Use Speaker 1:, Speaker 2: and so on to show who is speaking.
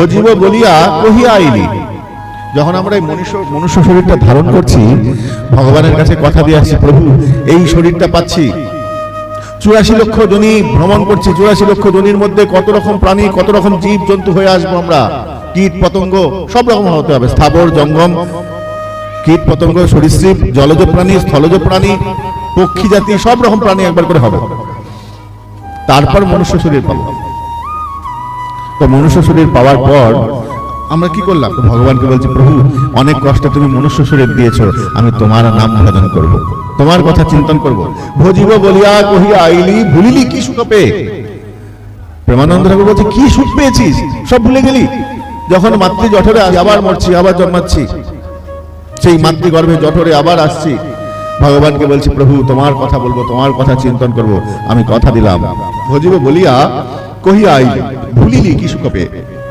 Speaker 1: ভজিব বলিয়া কহিয়া আইলি। যখন আমরা এই মনুষ্য শরীরটা ধারণ করছি, ভগবানের কাছে কথা দিয়ে আসছি, প্রভু এই শরীরটা পাচ্ছি, 84 লক্ষ যোনি ভ্রমণ করছি, 84 লক্ষ যোনির মধ্যে কত রকম প্রাণী, কত রকম জীব জন্তু হয়ে আসবো আমরা, কীট পতঙ্গ সব রকম হতে হবে, স্থাবর জঙ্গম, কীট পতঙ্গ, সরীসৃপ, জলজ প্রাণী, স্থলজ প্রাণী, পক্ষী জাতি, সব রকম প্রাণী একবার করে হবে, তারপর মনুষ্য শরীর পাবো। তো মনুষ্য শরীর পাওয়ার পর আমরা কি করলাম? ভগবানকে বলছি, প্রভু অনেক কষ্টে তুমি মনুষ্য শরীর দিয়েছো, আমি তোমার নাম ভজন করব, তোমার কথা চিন্তন করব। ভজিব বলিয়া কহিয়া আইলি, ভুলিলি কি সুখ পেয়ে? প্রেমানন্দ ঠাকুর বলছে, কি সুখ পেয়েছিস? সব ভুলে গেলি? যখন মাতৃ জঠরে আবার মরছি, আবার জন্মাচ্ছি, সেই মাতৃগর্ভে জঠরে আবার আসছি, ভগবানকে বলছি, প্রভু তোমার কথা বলবো, তোমার কথা চিন্তন করব, আমি কথা দিলাম। ভজিব বলিয়া কহিয়া আইলি, ভুলিলি কি সুখ পেয়ে?